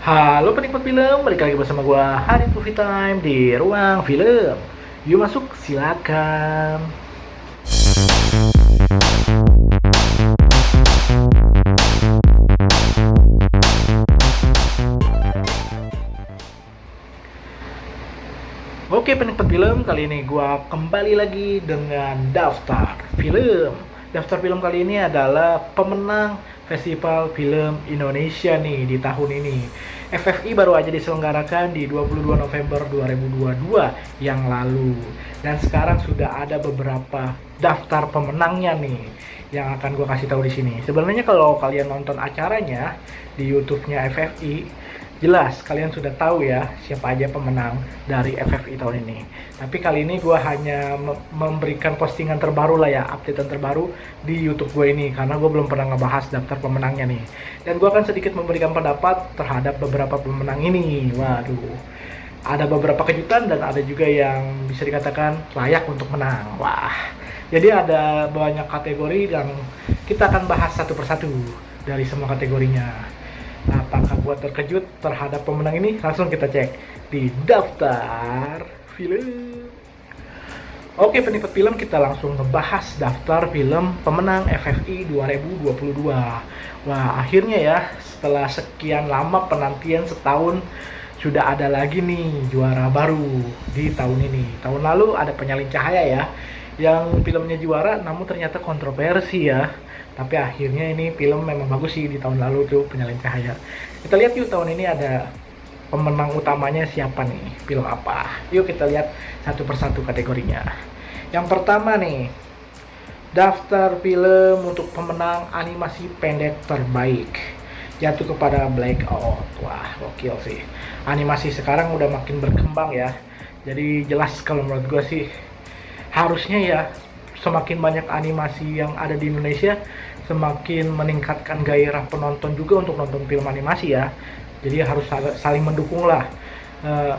Halo penikmat film, balik lagi bersama gua Hari Movie Time di Ruang Film. Yuk masuk, silakan. Oke penikmat film, kali ini gua kembali lagi dengan daftar film. Daftar film kali ini adalah pemenang Festival Film Indonesia nih di tahun ini. FFI baru aja diselenggarakan di 22 November 2022 yang lalu. Dan sekarang sudah ada beberapa daftar pemenangnya nih yang akan gue kasih tahu di sini. Sebenarnya kalau kalian nonton acaranya di YouTube-nya FFI, jelas kalian sudah tahu ya siapa aja pemenang dari FFI tahun ini. Tapi kali ini gue hanya memberikan postingan terbaru lah ya, updatean terbaru di YouTube gue ini, karena gue belum pernah ngebahas daftar pemenangnya nih. Dan gue akan sedikit memberikan pendapat terhadap beberapa pemenang ini. Waduh, ada beberapa kejutan dan ada juga yang bisa dikatakan layak untuk menang. Wah, jadi ada banyak kategori dan kita akan bahas satu persatu dari semua kategorinya. Apakah gua terkejut terhadap pemenang ini? Langsung kita cek di daftar film. Oke penikmat film, kita langsung ngebahas daftar film pemenang FFI 2022. Wah, akhirnya ya setelah sekian lama penantian setahun sudah ada lagi nih juara baru di tahun ini. Tahun lalu ada Penyalin Cahaya ya, yang filmnya juara namun ternyata kontroversi ya. Tapi akhirnya ini film memang bagus sih di tahun lalu tuh, Penyalin Cahaya. Kita lihat yuk tahun ini ada pemenang utamanya siapa nih, film apa. Yuk kita lihat satu persatu kategorinya. Yang pertama nih, daftar film untuk pemenang animasi pendek terbaik jatuh kepada Blackout. Wah, gokil sih. Animasi sekarang udah makin berkembang ya. Jadi jelas kalau menurut gue sih, harusnya ya semakin banyak animasi yang ada di Indonesia, semakin meningkatkan gairah penonton juga untuk nonton film animasi ya. Jadi harus saling mendukung lah.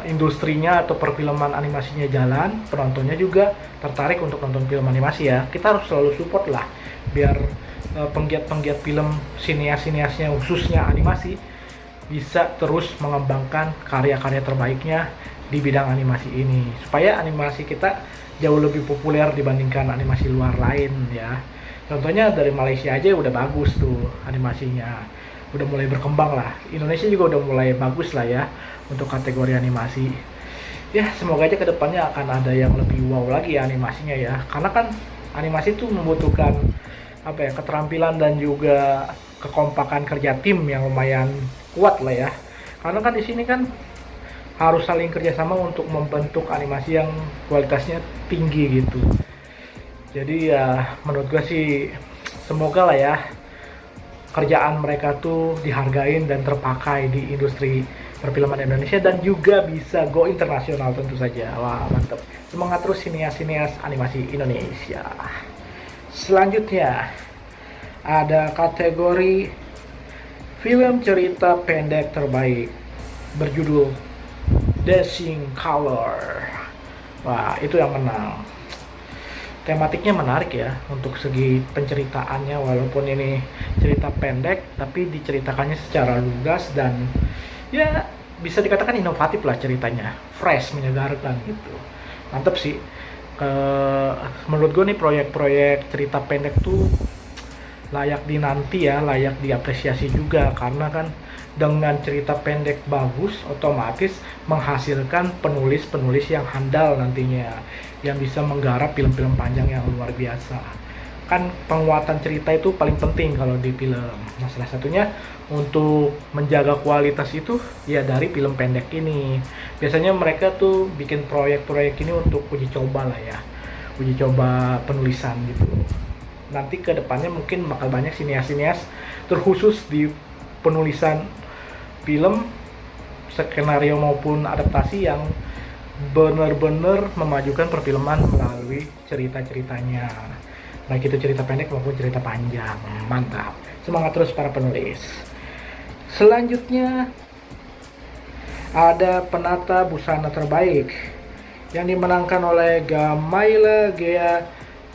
Industrinya atau perfilman animasinya jalan, penontonnya juga tertarik untuk nonton film animasi ya. Kita harus selalu support lah, biar penggiat-penggiat film, sinias-siniasnya khususnya animasi bisa terus mengembangkan karya-karya terbaiknya di bidang animasi ini, supaya animasi kita jauh lebih populer dibandingkan animasi luar lain ya. Contohnya dari Malaysia aja udah bagus tuh animasinya, udah mulai berkembang lah. Indonesia juga udah mulai bagus lah ya untuk kategori animasi. Ya semoga aja kedepannya akan ada yang lebih wow lagi ya animasinya ya, karena kan animasi tuh membutuhkan apa ya, keterampilan dan juga kekompakan kerja tim yang lumayan kuat lah ya. Karena kan di sini kan harus saling kerjasama untuk membentuk animasi yang kualitasnya tinggi gitu. Jadi ya menurut gue sih semoga lah ya kerjaan mereka tuh dihargain dan terpakai di industri perfilman Indonesia dan juga bisa go internasional tentu saja. Wah mantep, semangat terus sinias-sinias animasi Indonesia. Selanjutnya ada kategori film cerita pendek terbaik berjudul Dancing Color. Wah itu yang menang. Tematiknya menarik ya untuk segi penceritaannya, walaupun ini cerita pendek tapi diceritakannya secara lugas dan ya bisa dikatakan inovatif lah ceritanya, fresh, menyegarkan gitu. Mantep sih. Menurut gue nih proyek-proyek cerita pendek tuh layak dinanti ya, layak diapresiasi juga, karena kan dengan cerita pendek bagus otomatis menghasilkan penulis-penulis yang handal nantinya, yang bisa menggarap film-film panjang yang luar biasa. Kan penguatan cerita itu paling penting kalau di film. Nah salah satunya untuk menjaga kualitas itu ya dari film pendek ini. Biasanya mereka tuh bikin proyek-proyek ini untuk uji coba lah ya, uji coba penulisan gitu. Nanti ke depannya mungkin bakal banyak sinias-sinias terkhusus di penulisan film, skenario maupun adaptasi yang benar-benar memajukan perfilman melalui cerita-ceritanya, baik itu cerita pendek maupun cerita panjang. Mantap, semangat terus para penulis. Selanjutnya ada penata busana terbaik yang dimenangkan oleh Gamaila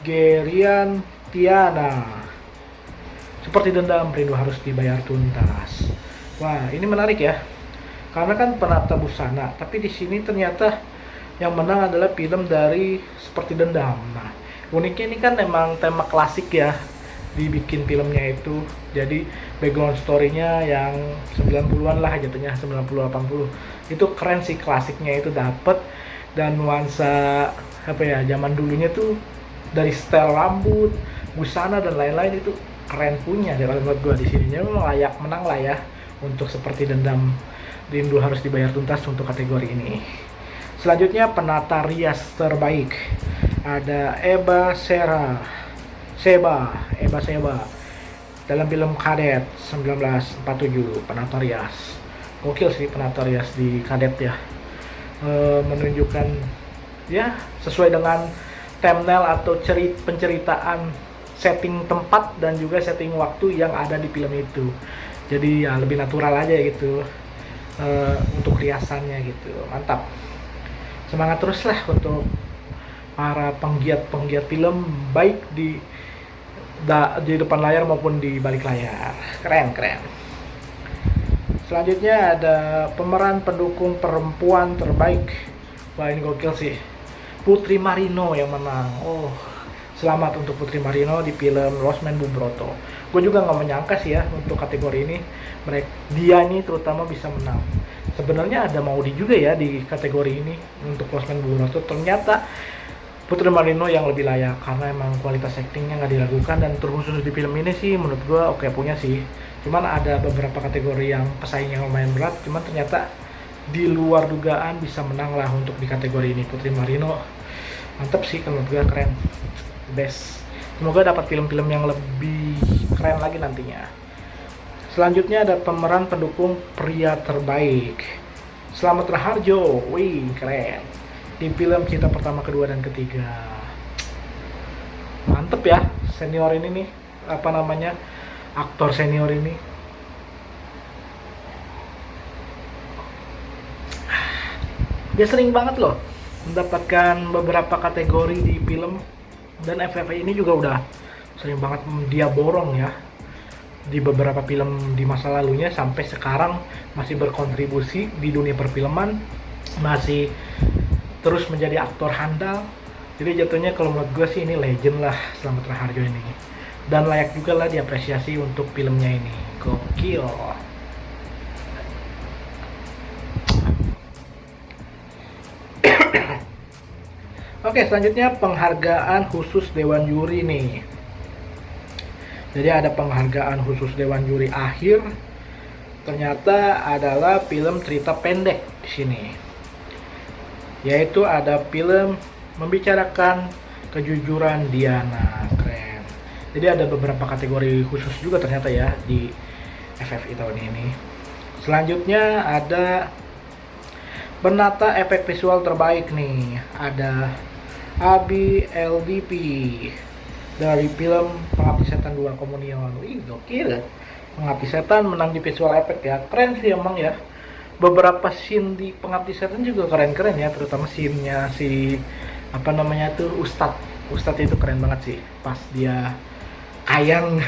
Gerian Tiana. Seperti dendam, rindu harus dibayar tuntas. Wah, ini menarik ya. karena kan penata busana, tapi di sini ternyata yang menang adalah film dari Seperti Dendam. Nah, uniknya ini kan memang tema klasik ya dibikin filmnya itu. Jadi background story-nya yang 90-an lah jatuhnya, 90-80. Itu keren sih, klasiknya itu dapet, dan nuansa apa ya, zaman dulunya tuh dari style rambut, busana dan lain-lain itu keren punya deh kalau menurut gua. Di sininya memang layak menang lah ya untuk Seperti Dendam. Rindu Harus Dibayar Tuntas untuk kategori ini. Selanjutnya penata rias terbaik. Ada Eba Seba dalam film Kadet 1947, penata rias. Gokil sih penata rias di Kadet ya. Menunjukkan ya sesuai dengan thumbnail atau penceritaan setting tempat dan juga setting waktu yang ada di film itu. Jadi ya lebih natural aja gitu untuk riasannya gitu. Mantap. Semangat terus lah untuk para penggiat film, baik di depan layar maupun di balik layar. Keren. Selanjutnya ada pemeran pendukung perempuan terbaik. Wah, ini gokil sih. Putri Marino yang menang. Oh, selamat untuk Putri Marino di film Losmen Bubroto. Gue juga nggak menyangka sih ya untuk kategori ini dia ini terutama bisa menang. Sebenarnya ada Maudy juga ya di kategori ini untuk Losmen Bubroto. Ternyata Putri Marino yang lebih layak karena emang kualitas aktingnya nggak diragukan, dan terkhusus di film ini sih menurut gue oke punya sih. Cuman ada beberapa kategori yang pesaingnya lumayan berat, cuman ternyata di luar dugaan bisa menang lah untuk di kategori ini. Putri Marino mantep sih kalau menurut gue, keren, best. Semoga dapat film-film yang lebih keren lagi nantinya. Selanjutnya ada pemeran pendukung pria terbaik. Slamet Raharjo, wih keren, di film Cinta Pertama, Kedua, dan Ketiga. Mantep ya senior ini nih, apa namanya, aktor senior ini. Dia sering banget loh mendapatkan beberapa kategori di film, dan FFI ini juga udah sering banget dia borong ya di beberapa film di masa lalunya, sampai sekarang masih berkontribusi di dunia perfilman, masih terus menjadi aktor handal. Jadi jatuhnya kalau menurut gue sih ini legend lah Slamet Raharjo ini, dan layak juga lah diapresiasi untuk filmnya ini. Gokil. Oke, selanjutnya penghargaan khusus Dewan Juri nih. Jadi ada penghargaan khusus Dewan Juri akhir, ternyata adalah film cerita pendek di sini. Yaitu ada film Membicarakan Kejujuran Diana. Keren. Jadi ada beberapa kategori khusus juga ternyata ya di FFI tahun ini. Selanjutnya ada penata efek visual terbaik nih. Ada Abi LDP dari film Pengabdi Setan 2 Komunion. Ih, gokil. Pengabdi Setan menang di visual effect ya. Keren sih emang ya. Beberapa scene di Pengabdi Setan juga keren-keren ya, terutama scene-nya si apa namanya tuh Ustadz itu keren banget sih pas dia kayang.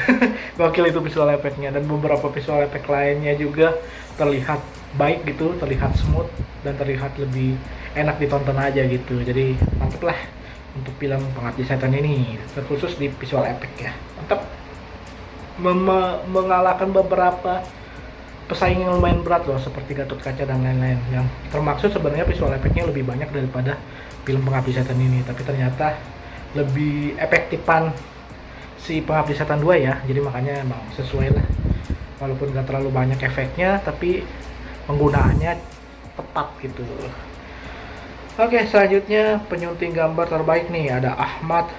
Gokil itu visual effect-nya, dan beberapa visual effect lainnya juga terlihat baik gitu, terlihat smooth dan terlihat lebih enak ditonton aja gitu. Jadi mantep lah untuk film Pengabdi Setan ini, terkhusus di visual effect ya. Mantap. Mengalahkan beberapa pesaing yang lumayan berat loh, seperti Gatot Kaca dan lain-lain, yang termaksud sebenarnya visual effect-nya lebih banyak daripada film Pengabdi Setan ini, tapi ternyata lebih efektifan si Pengabdi Setan 2 ya. Jadi makanya emang sesuai lah, walaupun gak terlalu banyak efeknya tapi penggunaannya tepat gitu. Oke, selanjutnya penyunting gambar terbaik nih, ada Ahmad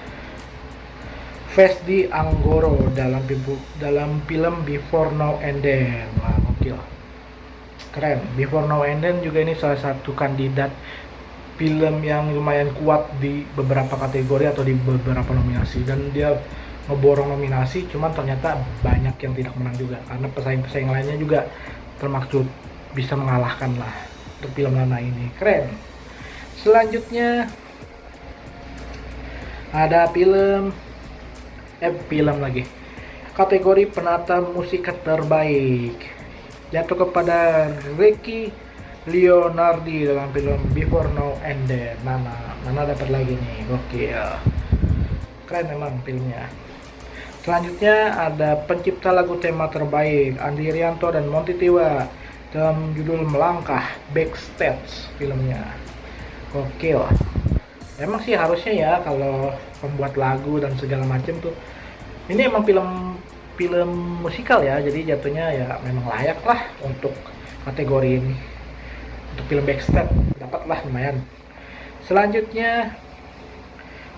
Fesdi Anggoro dalam film Before Now and Then. Wah, gokil. Keren. Before Now and Then juga ini salah satu kandidat film yang lumayan kuat di beberapa kategori atau di beberapa nominasi, dan dia ngeborong nominasi, cuman ternyata banyak yang tidak menang juga karena pesaing-pesaing lainnya juga termaksud bisa mengalahkan lah untuk film Nana ini. Keren. Selanjutnya ada film lagi. Kategori penata musik terbaik jatuh kepada Ricky Leonardi dalam film Before Now and Then. Nana dapat lagi nih, gokil. Keren memang filmnya. Selanjutnya ada pencipta lagu tema terbaik Andi Rianto dan Monty Tiwa dalam judul Melangkah, Backstage filmnya. Gokil. Emang sih harusnya ya kalau pembuat lagu dan segala macam tuh. Ini emang film musikal ya, jadi jatuhnya ya memang layak lah untuk kategori ini. Untuk film backstage dapatlah lumayan. Selanjutnya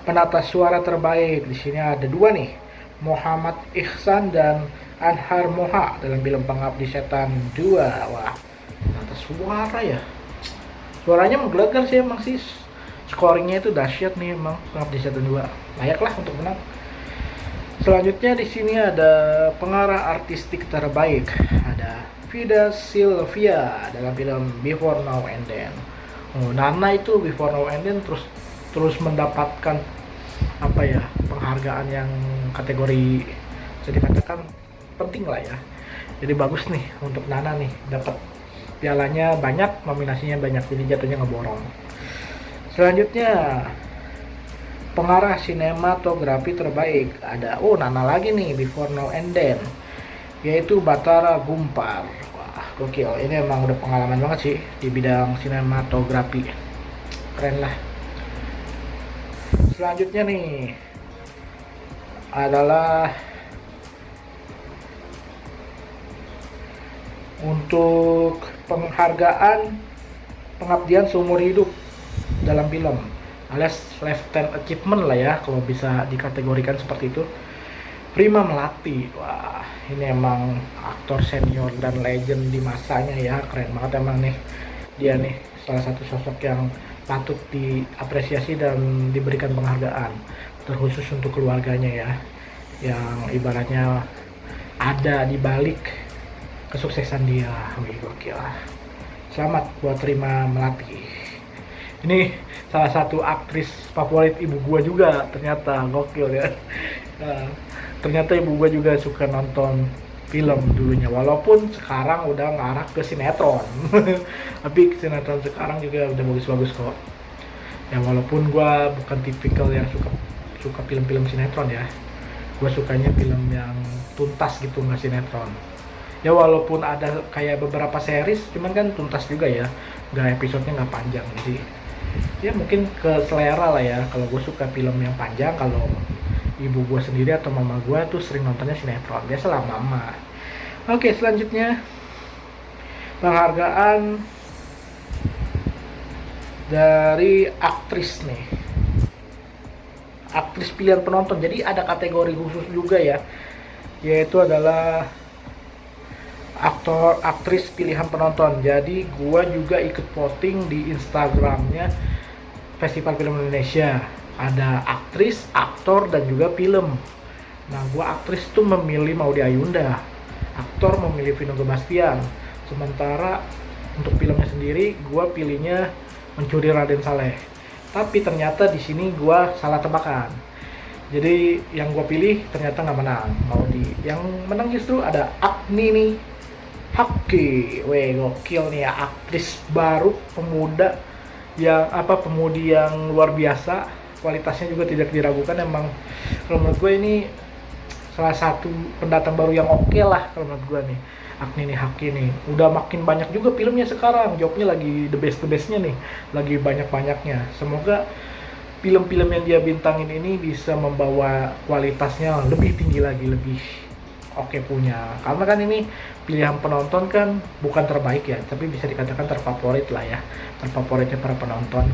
penata suara terbaik, di sini ada dua nih, Muhammad Ihsan dan Anhar Moha dalam film Pengabdi Setan 2. Wah, penata suara ya, suaranya menggelegar sih emang sih, scoringnya itu dahsyat nih emang. Pengabdi Setan 2 layaklah untuk menang. Selanjutnya di sini ada pengarah artistik terbaik, ada Vida Silvia dalam film Before Now and Then. Nana itu Before Now and Then terus mendapatkan apa ya, penghargaan yang kategori bisa dikatakan penting lah ya. Jadi bagus nih untuk Nana nih, dapat pialanya banyak, nominasinya banyak, jadi jatuhnya ngeborong. Selanjutnya pengarah sinematografi terbaik, ada Nana lagi nih, Before Now and Then, yaitu Batara Gumpar. Wah, gokil, ini emang udah pengalaman banget sih di bidang sinematografi, keren lah. Selanjutnya nih adalah untuk penghargaan pengabdian seumur hidup dalam film, alias lifetime achievement lah ya kalau bisa dikategorikan seperti itu, Prima Melati. Wah, ini emang aktor senior dan legend di masanya ya, keren banget emang nih dia nih, salah satu sosok yang patut diapresiasi dan diberikan penghargaan, terkhusus untuk keluarganya ya, yang ibaratnya ada di balik kesuksesan dia. Wih, gokil. Selamat buat Prima Melati. Ini salah satu aktris favorit ibu gua juga ternyata, gokil ya. Ternyata ibu gua juga suka nonton film dulunya, walaupun sekarang udah ngarah ke sinetron. Tapi sinetron sekarang juga udah bagus-bagus kok ya, walaupun gua bukan tipikal yang suka film-film sinetron ya. Gua sukanya film yang tuntas gitu, nggak sinetron ya, walaupun ada kayak beberapa series, cuman kan tuntas juga ya, nggak episodenya nggak panjang. Jadi ya mungkin ke selera lah ya. Kalau gue suka film yang panjang, kalau ibu gue sendiri atau mama gue tuh sering nontonnya sinetron, biasalah mama. Oke, selanjutnya penghargaan dari aktris nih, aktris pilihan penonton. Jadi ada kategori khusus juga ya, yaitu adalah aktor aktris pilihan penonton. Jadi gua juga ikut voting di Instagramnya Festival Film Indonesia. Ada aktris, aktor, dan juga film. Nah, gua aktris tuh memilih Maudy Ayunda, aktor memilih Vino Gebastian. Sementara untuk filmnya sendiri gua pilihnya Mencuri Raden Saleh. Tapi ternyata di sini gua salah tebakan. Jadi yang gua pilih ternyata nggak menang, Maudy. Yang menang justru ada Agni Haqqi. Weh, gokil nih ya, aktris baru, pemudi yang luar biasa, kualitasnya juga tidak diragukan. Emang kalau menurut gue ini salah satu pendatang baru yang oke lah kalau menurut gue nih, Agni Haqqi nih. Udah makin banyak juga filmnya sekarang, jobnya lagi the bestnya nih, lagi banyak-banyaknya. Semoga film-film yang dia bintangin ini bisa membawa kualitasnya lebih tinggi lagi, lebih oke punya. Karena kan ini pilihan penonton kan bukan terbaik ya, tapi bisa dikatakan terfavorit lah ya, terfavoritnya para penonton.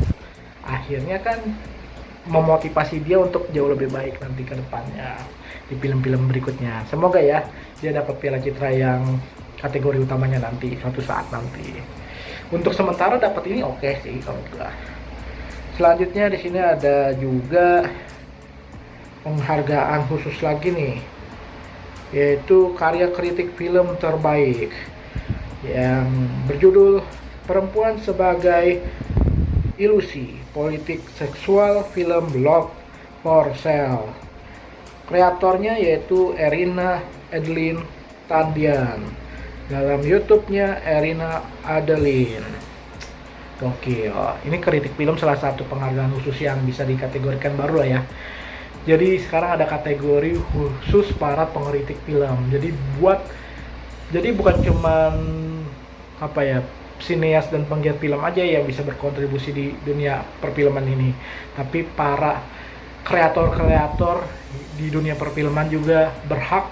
Akhirnya kan memotivasi dia untuk jauh lebih baik nanti ke depannya di film-film berikutnya. Semoga ya dia dapat Piala Citra yang kategori utamanya nanti suatu saat nanti. Untuk sementara dapat ini oke sih kalau gua. Selanjutnya di sini ada juga penghargaan khusus lagi nih, yaitu karya kritik film terbaik yang berjudul Perempuan Sebagai Ilusi, Politik Seksual Film Love for Sale. Kreatornya yaitu Erina Adeline Tandian. Dalam YouTube-nya Erina Adeline. Gokil. Ini kritik film salah satu penghargaan khusus yang bisa dikategorikan baru lah ya. Jadi sekarang ada kategori khusus para pengkritik film. Jadi bukan cuman apa ya, sineas dan penggiat film aja yang bisa berkontribusi di dunia perfilman ini, tapi para kreator-kreator di dunia perfilman juga berhak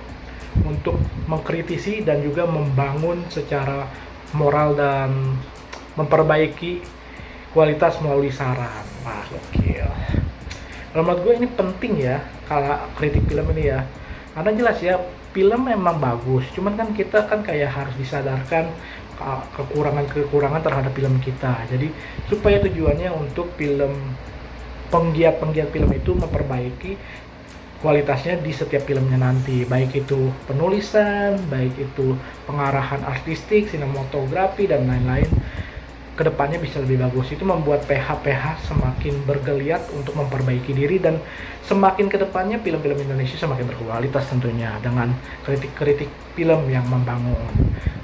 untuk mengkritisi dan juga membangun secara moral dan memperbaiki kualitas melalui saran. Wah, gokil. Kalau menurut gue ini penting ya, kalau kritik film ini ya, karena jelas ya film memang bagus, cuman kan kita kan kayak harus disadarkan kekurangan-kekurangan terhadap film kita. Jadi supaya tujuannya untuk penggiat film itu memperbaiki kualitasnya di setiap filmnya nanti, baik itu penulisan, baik itu pengarahan artistik, sinematografi dan lain-lain. Kedepannya bisa lebih bagus. Itu membuat PH semakin bergeliat untuk memperbaiki diri, dan semakin kedepannya film-film Indonesia semakin berkualitas tentunya dengan kritik-kritik film yang membangun.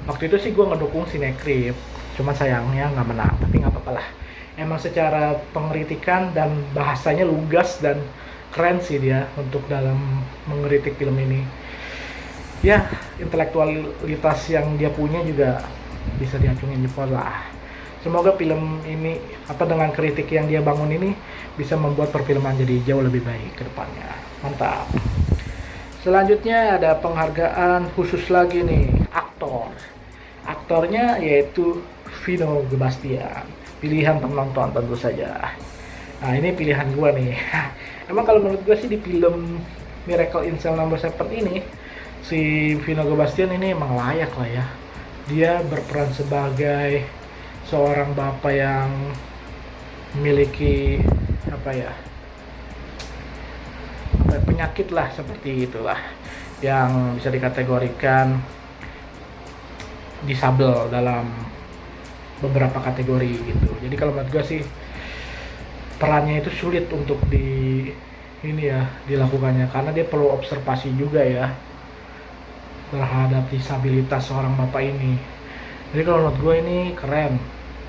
Waktu itu sih gue ngedukung Sinekrip, cuman sayangnya nggak menang, tapi nggak apa-apa lah. Emang secara pengkritikan dan bahasanya lugas dan keren sih dia untuk dalam mengkritik film ini. Ya, intelektualitas yang dia punya juga bisa diacungin jempol lah. Semoga film ini dengan kritik yang dia bangun ini bisa membuat perfilman jadi jauh lebih baik ke depannya. Mantap. Selanjutnya ada penghargaan khusus lagi nih, aktor. Aktornya yaitu Vino Gebastian. Pilihan penonton tentu saja. Nah, ini pilihan gua nih. Emang kalau menurut gua sih di film Miracle in Cell No. 7 ini si Vino Gebastian ini emang layak lah ya. Dia berperan sebagai seorang bapak yang memiliki penyakit lah, seperti itulah, yang bisa dikategorikan disabel dalam beberapa kategori gitu. Jadi kalau menurut gue sih perannya itu sulit untuk dilakukannya, karena dia perlu observasi juga ya terhadap disabilitas seorang bapak ini. Jadi kalau menurut gue ini keren,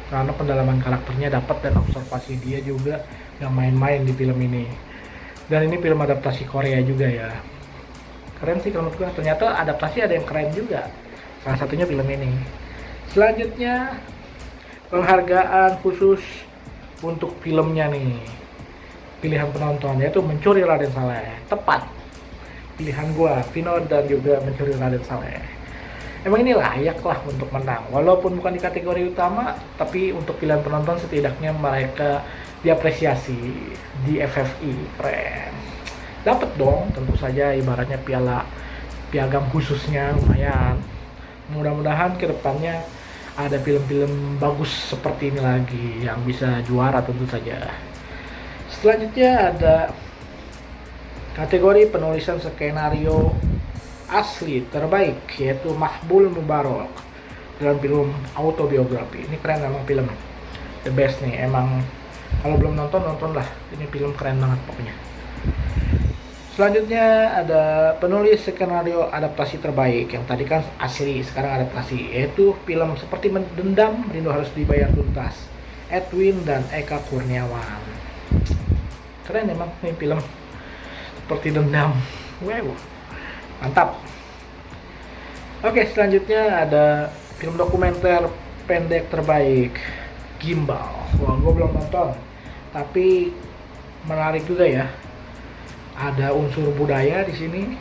karena pendalaman karakternya dapat dan observasi dia juga yang main-main di film ini. Dan ini film adaptasi Korea juga ya. Keren sih kalau menurut gue. Ternyata adaptasi ada yang keren juga. Salah satunya film ini. Selanjutnya penghargaan khusus untuk filmnya nih. Pilihan penonton yaitu Mencuri Raden Saleh. Tepat. Pilihan gue, Vino dan juga Mencuri Raden Saleh. Emang ini layak lah untuk menang, walaupun bukan di kategori utama, tapi untuk pilihan penonton setidaknya mereka diapresiasi di FFI. Keren. Dapat dong, tentu saja, ibaratnya piagam khususnya lumayan. Mudah-mudahan kedepannya ada film-film bagus seperti ini lagi yang bisa juara tentu saja. Selanjutnya ada kategori penulisan skenario asli terbaik, yaitu Mahbul Mubarak dalam film autobiografi. Ini keren emang, film the best nih. Emang kalau belum nonton lah, ini film keren banget pokoknya. Selanjutnya ada penulis skenario adaptasi terbaik, yang tadi kan asli, sekarang adaptasi, yaitu film Seperti Dendam, Rindu Harus Dibayar Tuntas, Edwin dan Eka Kurniawan. Keren emang ini film Seperti Dendam. Wow, mantap. Oke, selanjutnya ada film dokumenter pendek terbaik, Gimbal. Wah, gue belum nonton, tapi menarik juga ya. Ada unsur budaya di sini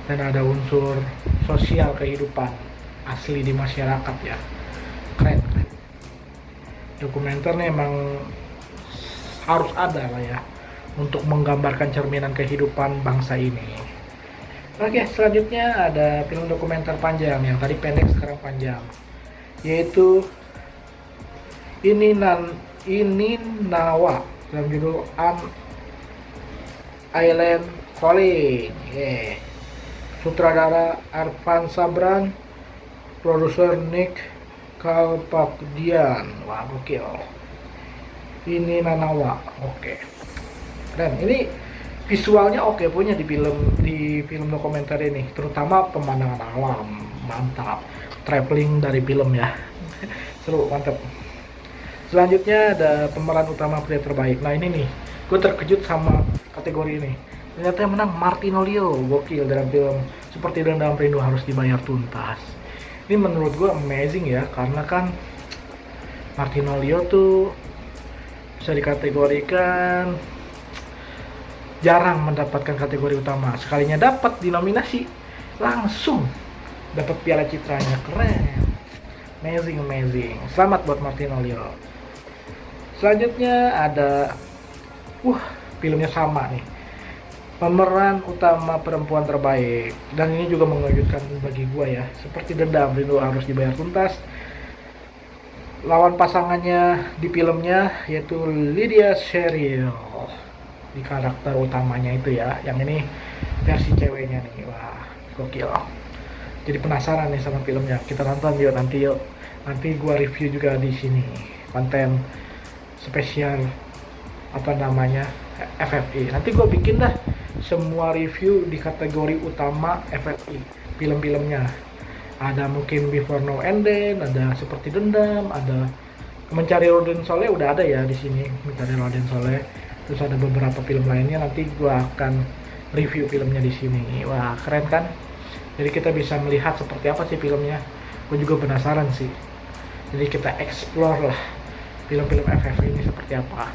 dan ada unsur sosial kehidupan asli di masyarakat ya. Keren. Dokumenternya emang harus ada lah ya untuk menggambarkan cerminan kehidupan bangsa ini. Oke, selanjutnya ada film dokumenter panjang, yang tadi pendek sekarang panjang, yaitu Ini Nawa dalam judul Island Calling. Sutradara Arfan Sabran, produser Nick Kalpakdian. Wah, gokil. Ini Nanawa. Oke. Dan ini visualnya oke punya di film dokumenter ini, terutama pemandangan alam, mantap. Traveling dari film ya. Seru, mantap. Selanjutnya ada pemeran utama pria terbaik. Nah ini nih, gue terkejut sama kategori ini. Ternyata yang menang Martino Leo, gokil dalam film Seperti Dendam Rindu Harus Dibayar Tuntas. Ini menurut gue amazing ya, karena kan Martino Leo tuh bisa dikategorikan jarang mendapatkan kategori utama. Sekalinya dapat di nominasi, langsung dapat piala citranya, keren. Amazing. Selamat buat Martino Leo. Selanjutnya ada filmnya sama nih. Pemeran utama perempuan terbaik, dan ini juga mengejutkan bagi gua ya. Seperti Dendam Rindu Harus Dibayar Tuntas. Lawan pasangannya di filmnya yaitu Lydia Cheryl di karakter utamanya itu ya. Yang ini versi ceweknya nih. Wah, gokil. Jadi penasaran nih sama filmnya. Kita nonton yuk nanti yuk. Nanti gua review juga di sini. Konten spesial FFI. Nanti gue bikin dah semua review di kategori utama FFI film-filmnya. Ada mungkin Before Now and Then, ada Seperti Dendam, ada Mencari Raden Saleh udah ada ya di sini, Mencari Raden Saleh. Terus ada beberapa film lainnya, nanti gue akan review filmnya di sini. Wah, keren kan? Jadi kita bisa melihat seperti apa sih filmnya. Gue juga penasaran sih. Jadi kita explore lah film-film FFI ini seperti apa.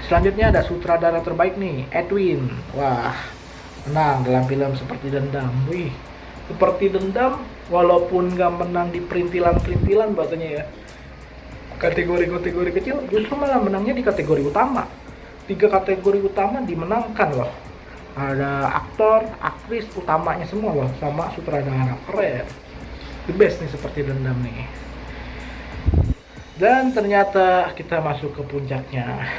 Selanjutnya ada sutradara terbaik nih, Edwin. Wah, menang dalam film Seperti Dendam. Wih, Seperti Dendam walaupun gak menang di perintilan-perintilan bahasanya ya, kategori-kategori kecil, justru malah menangnya di kategori utama. 3 kategori utama dimenangkan loh. Ada aktor, aktris utamanya semua loh, sama sutradara. Keren. The best nih Seperti Dendam nih. Dan ternyata kita masuk ke puncaknya.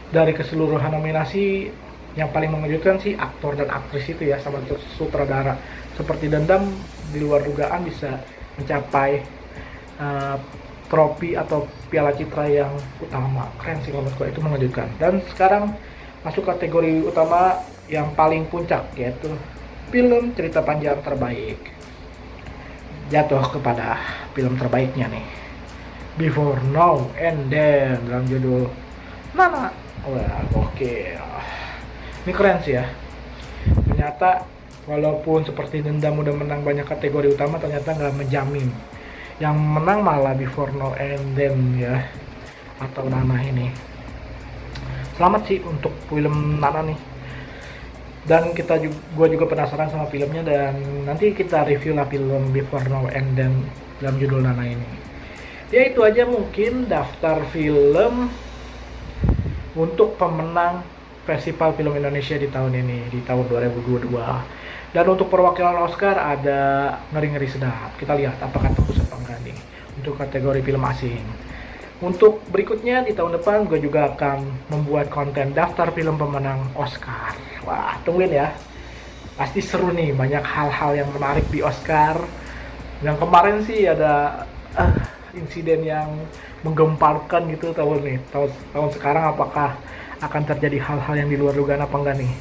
Dari keseluruhan nominasi, yang paling mengejutkan sih aktor dan aktris itu ya, sama sutradara. Seperti Dendam di luar dugaan bisa mencapai trofi atau piala citra yang utama. Keren sih menurut gue, itu mengejutkan. Dan sekarang masuk kategori utama yang paling puncak, yaitu film cerita panjang terbaik. Jatuh kepada film terbaiknya nih, Before Now and Then, dalam judul Nana. Wah, oke. Ini keren sih ya. Ternyata walaupun Seperti Dendam udah menang banyak kategori utama, ternyata nggak menjamin. Yang menang malah Before Now and Then ya, atau Nana ini. Selamat sih untuk film Nana nih. Dan gue juga penasaran sama filmnya, dan nanti kita review lah film Before Now and Then dalam judul Nana ini. Ya itu aja mungkin daftar film untuk pemenang Festival Film Indonesia di tahun ini, di tahun 2022. Dan untuk perwakilan Oscar ada Ngeri-Ngeri Sedap. Kita lihat apakah tembus apa enggak nih untuk kategori film asing. Untuk berikutnya di tahun depan gue juga akan membuat konten daftar film pemenang Oscar. Wah, tungguin ya. Pasti seru nih, banyak hal-hal yang menarik di Oscar. Yang kemarin sih ada insiden yang menggemparkan gitu tahun sekarang. Apakah akan terjadi hal-hal yang di luar dugaan apa enggak nih?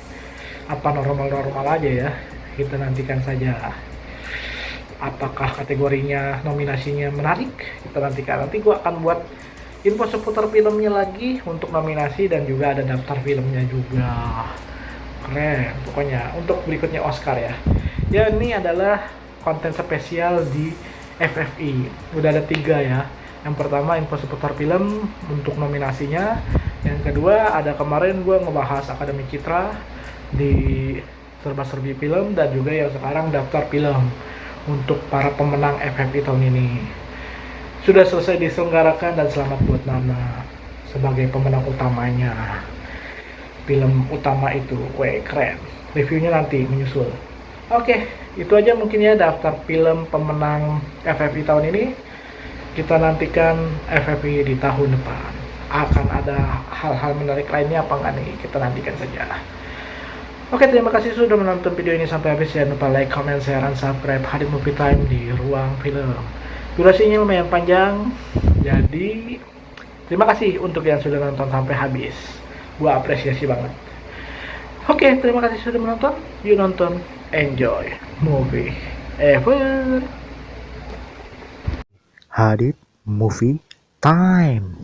Apa normal-normal aja ya? Kita nantikan saja. Apakah kategorinya, nominasinya menarik? Kita nantikan. Nanti gue akan buat info seputar filmnya lagi untuk nominasi, dan juga ada daftar filmnya juga. Keren pokoknya untuk berikutnya Oscar ya. Ya, ini adalah konten spesial di FFI. Udah ada 3 ya. Yang pertama info seputar film untuk nominasinya. Yang kedua ada kemarin gue ngebahas Akademi Citra di serba-serbi film, dan juga yang sekarang daftar film untuk para pemenang FFI tahun ini. Sudah selesai diselenggarakan, dan selamat buat Nana sebagai pemenang utamanya. Film utama itu, keren. Reviewnya nanti menyusul. Oke, itu aja mungkin ya daftar film pemenang FFI tahun ini. Kita nantikan FFI di tahun depan. Akan ada hal-hal menarik lainnya apa enggak nih? Kita nantikan saja. Oke, terima kasih sudah menonton video ini sampai habis. Jangan lupa like, comment, share, dan subscribe Hadit Movie Time di Ruang Film. Durasinya lumayan panjang, jadi terima kasih untuk yang sudah nonton sampai habis. Gua apresiasi banget. Oke, terima kasih sudah menonton. Yuk nonton, enjoy movie ever. Hadit movie time.